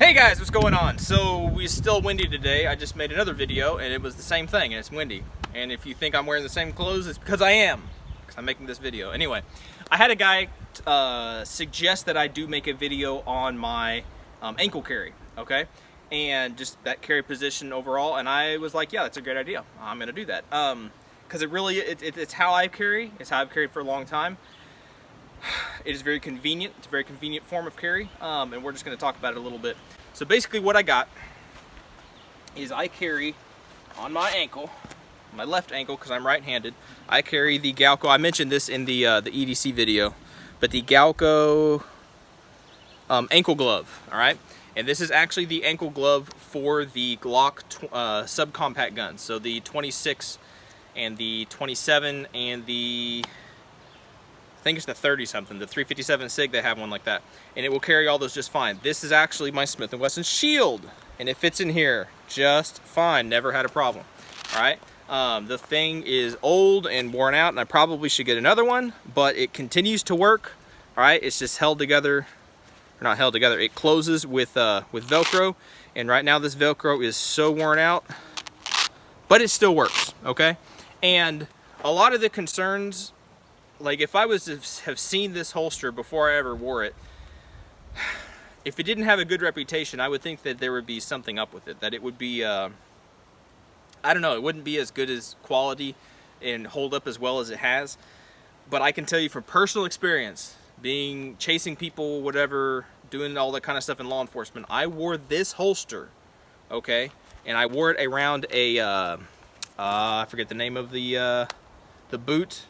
Hey guys, what's going on? So we're still windy today. I just made another video and it was the same thing and it's windy. And if you think I'm wearing the same clothes, it's because I am. Because I'm making this video. Anyway, I had a guy suggest that I do make a video on my ankle carry, okay? And just that carry position overall. And I was like, yeah, that's a great idea. I'm gonna do that. Because it's how I carry. It's how I've carried for a long time. It is very convenient. It's a very convenient form of carry, and we're just going to talk about it a little bit. So basically what I got is I carry on my ankle, my left ankle, because I'm right-handed, I carry the Galco. I mentioned this in the EDC video, but the Galco ankle glove, all right? And this is actually the ankle glove for the Glock subcompact guns. So the 26 and the 27 and the... I think it's the 30-something, the 357 SIG, they have one like that. And it will carry all those just fine. This is actually my Smith & Wesson Shield. And it fits in here just fine, never had a problem. All right, the thing is old and worn out and I probably should get another one, but it continues to work. All right, it's just held together, or not held together, it closes with Velcro. And right now this Velcro is so worn out, but it still works, okay? And a lot of the concerns, like if I was to have seen this holster before I ever wore it, if it didn't have a good reputation, I would think that there would be something up with it. That it would be, I don't know, it wouldn't be as good as quality and hold up as well as it has. But I can tell you from personal experience, chasing people, whatever, doing all that kind of stuff in law enforcement, I wore this holster, okay? And I wore it around a, I forget the name of the boot.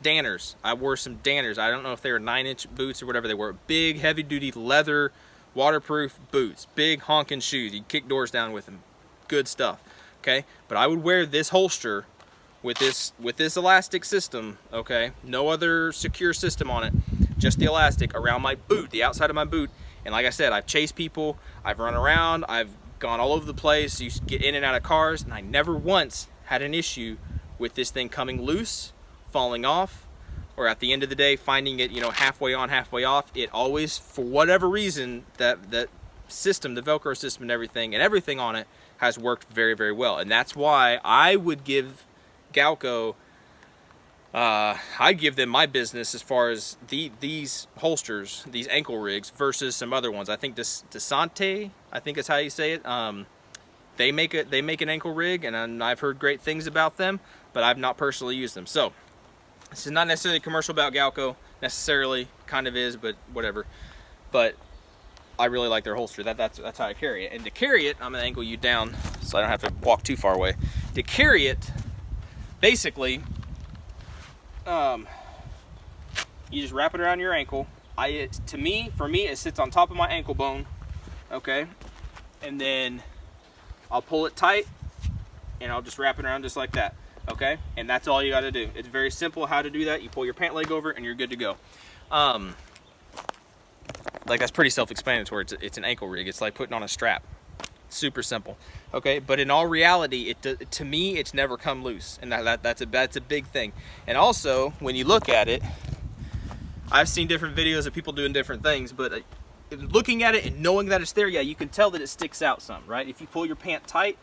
Danners. I wore some Danners. I don't know if they were 9-inch boots or whatever they were. Big, heavy-duty leather, waterproof boots. Big honking shoes. You kick doors down with them. Good stuff. Okay, but I would wear this holster with this elastic system. Okay, no other secure system on it. Just the elastic around my boot, the outside of my boot. And like I said, I've chased people. I've run around. I've gone all over the place. You get in and out of cars, and I never once had an issue with this thing coming loose, falling off, or at the end of the day finding it, you know, halfway on, halfway off. It always, for whatever reason, that system, the Velcro system and everything on it has worked very, very well. And that's why I would give Galco, I'd give them my business as far as these holsters, these ankle rigs, versus some other ones. I think this Desante, I think is how you say it. They make an ankle rig, and I've heard great things about them, but I've not personally used them. So this is not necessarily a commercial about Galco, necessarily, kind of is, but whatever. But I really like their holster. That's how I carry it. And to carry it, I'm gonna angle you down so I don't have to walk too far away. To carry it, basically, you just wrap it around your ankle. For me, it sits on top of my ankle bone, okay? And then I'll pull it tight, and I'll just wrap it around just like that. Okay, and that's all you got to do. It's very simple how to do that. You pull your pant leg over and you're good to go. Like, that's pretty self-explanatory. It's an ankle rig. It's like putting on a strap. Super simple. Okay, but in all reality, to me, it's never come loose, and that's a big thing. And also, when you look at it, I've seen different videos of people doing different things, but looking at it and knowing that it's there, yeah, you can tell that it sticks out some, right? If you pull your pant tight,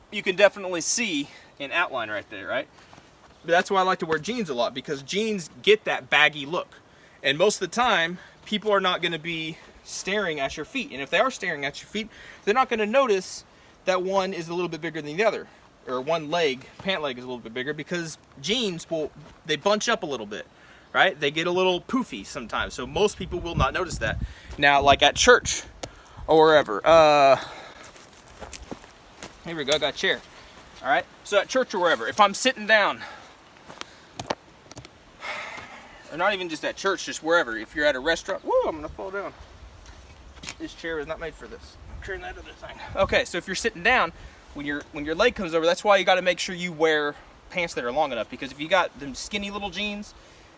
you can definitely see an outline right there, right? But that's why I like to wear jeans a lot, because jeans get that baggy look. And most of the time, people are not going to be staring at your feet. And if they are staring at your feet, they're not going to notice that one is a little bit bigger than the other. Or one leg, pant leg is a little bit bigger, because jeans they bunch up a little bit, right? They get a little poofy sometimes. So most people will not notice that. Now, like at church or wherever, here we go, I got a chair. All right, so at church or wherever, if I'm sitting down, or not even just at church, just wherever, if you're at a restaurant, whoa, I'm gonna fall down. This chair is not made for this. Turn that other thing. Okay, so if you're sitting down, when your leg comes over, that's why you gotta make sure you wear pants that are long enough, because if you got them skinny little jeans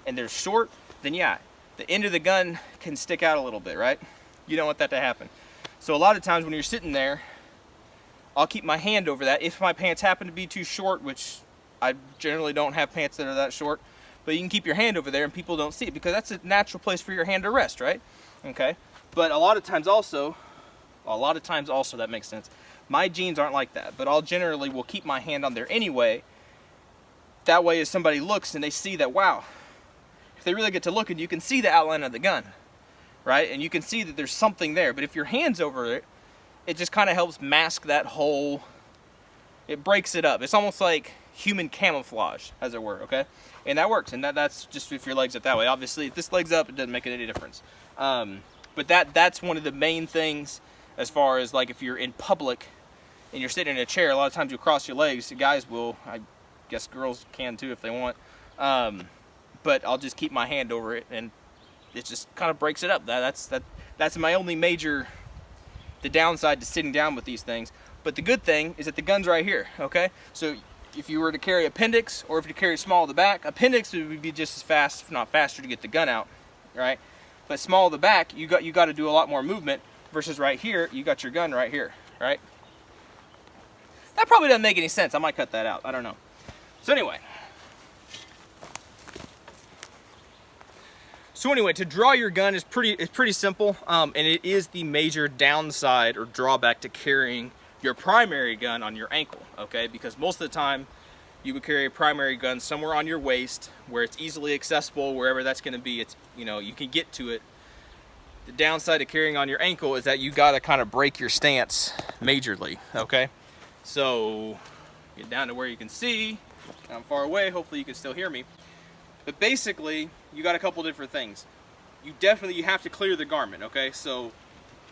and they're short, then yeah, the end of the gun can stick out a little bit, right? You don't want that to happen. So a lot of times when you're sitting there, I'll keep my hand over that. If my pants happen to be too short, which I generally don't have pants that are that short, but you can keep your hand over there and people don't see it, because that's a natural place for your hand to rest, right? Okay. But a lot of times also, A lot of times also that makes sense. My jeans aren't like that, but I'll generally will keep my hand on there anyway. That way if somebody looks and they see that, wow, if they really get to looking, you can see the outline of the gun, right? And you can see that there's something there. But if your hand's over it, it just kind of helps mask that whole, it breaks it up. It's almost like human camouflage, as it were, okay? And that works, and that's just if your leg's up that way. Obviously, if this leg's up, it doesn't make any difference. But that's one of the main things as far as like if you're in public and you're sitting in a chair, a lot of times you cross your legs. Guys will, I guess girls can too if they want. But I'll just keep my hand over it, and it just kind of breaks it up. That's my only major, the downside to sitting down with these things. But the good thing is that the gun's right here, okay? So if you were to carry appendix, or if you carry small of the back, appendix would be just as fast, if not faster, to get the gun out, right? But small of the back, you got to do a lot more movement, versus right here, you got your gun right here, right? That probably doesn't make any sense. I might cut that out. I don't know. So anyway. To draw your gun is pretty simple, and it is the major downside or drawback to carrying your primary gun on your ankle, okay? Because most of the time, you would carry a primary gun somewhere on your waist where it's easily accessible, wherever that's going to be. It's, you know, you can get to it. The downside of carrying on your ankle is that you got to kind of break your stance majorly, okay? So get down to where you can see. I'm far away, hopefully you can still hear me. But basically, you got a couple different things. You have to clear the garment, okay? So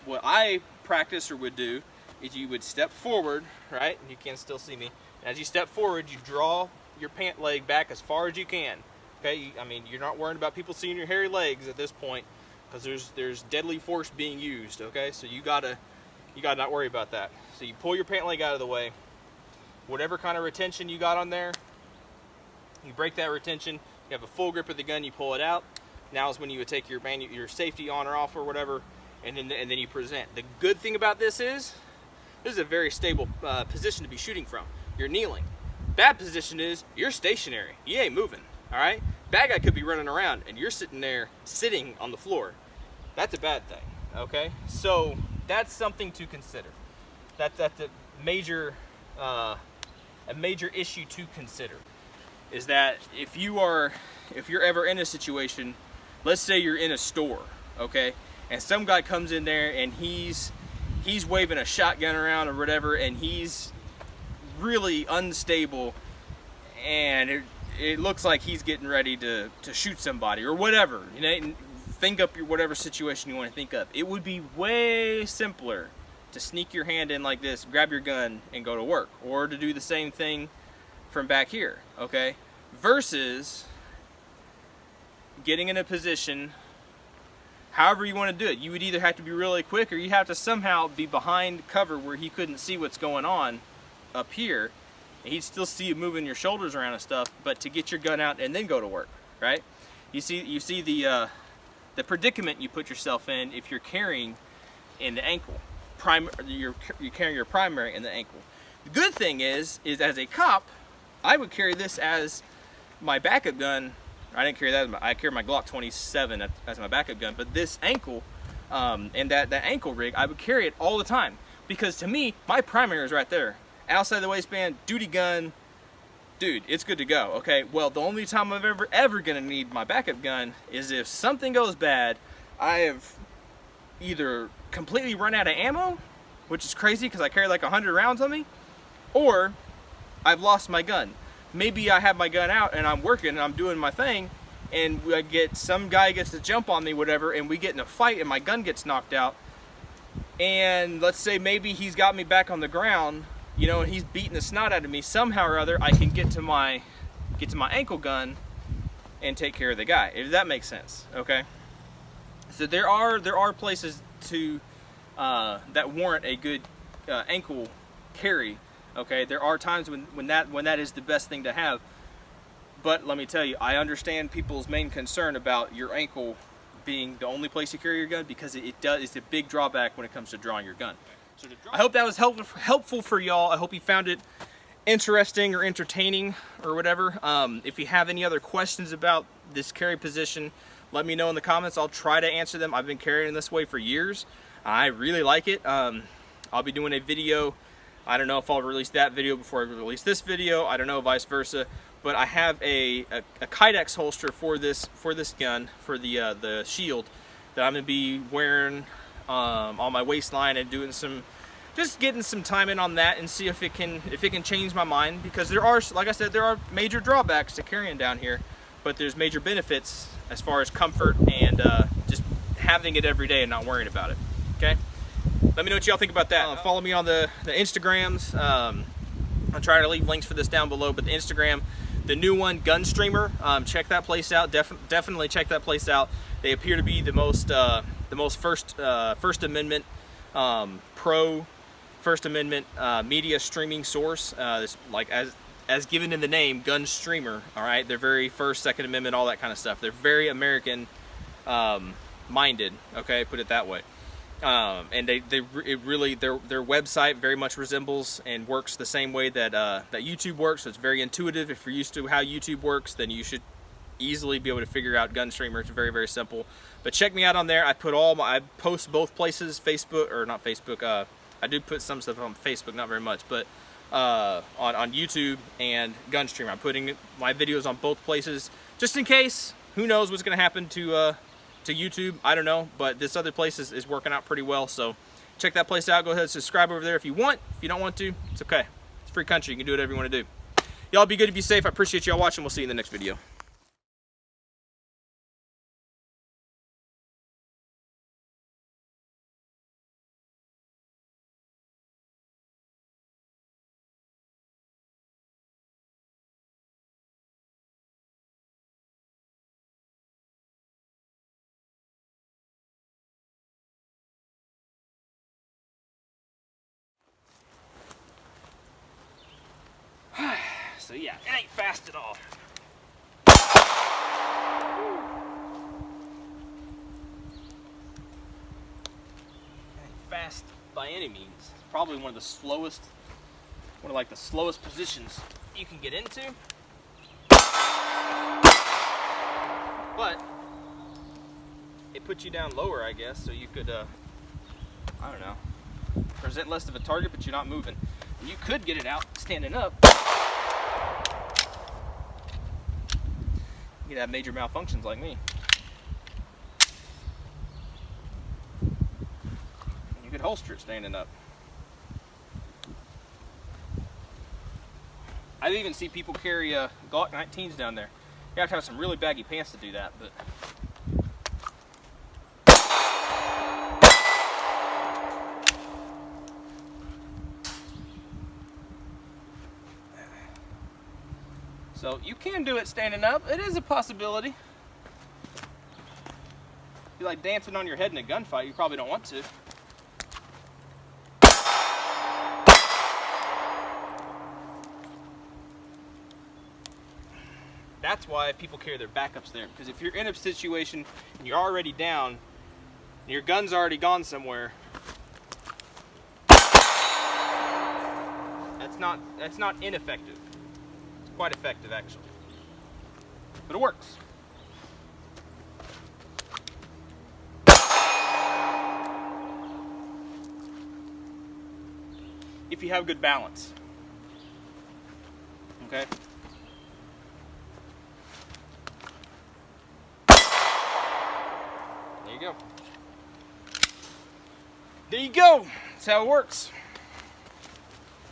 what I practice or would do is you would step forward, right? And you can still see me. And as you step forward, you draw your pant leg back as far as you can, okay? I mean, you're not worried about people seeing your hairy legs at this point, because there's deadly force being used, okay? So you gotta not worry about that. So you pull your pant leg out of the way. Whatever kind of retention you got on there, you break that retention. You have a full grip of the gun, you pull it out. Now is when you would take your safety on or off or whatever, and then you present. The good thing about this is a very stable position to be shooting from. You're kneeling. Bad position is you're stationary. You ain't moving, all right? Bad guy could be running around and you're sitting there, sitting on the floor. That's a bad thing, okay? So that's something to consider. That's a major issue to consider. Is that if you're ever in a situation, let's say you're in a store, okay, and some guy comes in there and he's waving a shotgun around or whatever, and he's really unstable, and it looks like he's getting ready to shoot somebody or whatever, you know, think up your whatever situation you want to think of. It would be way simpler to sneak your hand in like this, grab your gun, and go to work, or to do the same thing from back here, okay? Versus getting in a position, however you want to do it. You would either have to be really quick, or you have to somehow be behind cover where he couldn't see what's going on up here, and he'd still see you moving your shoulders around and stuff, but to get your gun out and then go to work, right? You see the predicament you put yourself in if you're carrying in the ankle. You're carrying your primary in the ankle. The good thing is as a cop, I would carry this as my backup gun. I didn't carry that. I carry my Glock 27 as my backup gun. But this ankle, and that ankle rig, I would carry it all the time, because to me, my primary is right there, outside the waistband, duty gun. Dude, it's good to go. Okay. Well, the only time I'm ever gonna need my backup gun is if something goes bad. I have either completely run out of ammo, which is crazy because I carry like 100 rounds on me, or I've lost my gun. Maybe I have my gun out and I'm working and I'm doing my thing, and some guy gets to jump on me, whatever, and we get in a fight and my gun gets knocked out, and let's say maybe he's got me back on the ground, you know, and he's beating the snot out of me. Somehow or other, I can get to my ankle gun and take care of the guy, if that makes sense, okay? So there are places to that warrant a good ankle carry. Okay, there are times when that is the best thing to have, but let me tell you, I understand people's main concern about your ankle being the only place you carry your gun, because it's a big drawback when it comes to drawing your gun. So I hope that was helpful for y'all. I hope you found it interesting or entertaining or whatever. If you have any other questions about this carry position, let me know in the comments. I'll try to answer them. I've been carrying this way for years. I really like it. I'll be doing a video. I don't know if I'll release that video before I release this video. I don't know, vice versa. But I have a Kydex holster for this gun, for the shield, that I'm gonna be wearing on my waistline and doing just getting some time in on that and see if it can change my mind, because there are, like I said, there are major drawbacks to carrying down here, but there's major benefits as far as comfort and just having it every day and not worrying about it. Okay. Let me know what y'all think about that. Follow me on the Instagrams. I'll try to leave links for this down below, but the Instagram, the new one, Gunstreamer, check that place out. Definitely check that place out. They appear to be the most First Amendment pro First Amendment media streaming source. This, like as given in the name, Gunstreamer. All right, they're very First, Second Amendment, all that kind of stuff. They're very American minded. Okay, put it that way. And their website very much resembles and works the same way that that YouTube works. So it's very intuitive. If you're used to how YouTube works, then you should easily be able to figure out Gunstreamer. It's very, very simple. But check me out on there. I post both places, Facebook, or not Facebook. I do put some stuff on Facebook, not very much, but on YouTube and Gunstreamer. I'm putting my videos on both places just in case. Who knows what's going to happen to YouTube? I don't know, but this other place is working out pretty well. So check that place out. Go ahead and subscribe over there if you want. If you don't want to, it's okay. It's a free country. You can do whatever you want to do. Y'all be good, be safe. I appreciate y'all watching. We'll see you in the next video. So yeah, it ain't fast at all. It ain't fast by any means. It's probably one of the slowest positions you can get into. But it puts you down lower, I guess, so you could, I don't know, present less of a target, but you're not moving. And you could get it out standing up. You could have major malfunctions like me. You could holster it standing up. I've even seen people carry Glock 19s down there. You have to have some really baggy pants to do that, but so you can do it standing up. It is a possibility. If you like dancing on your head in a gunfight, you probably don't want to. That's why people carry their backups there, because if you're in a situation and you're already down and your gun's already gone somewhere, that's not ineffective. Quite effective, actually, but it works. If you have good balance, okay? There you go. There you go. That's how it works.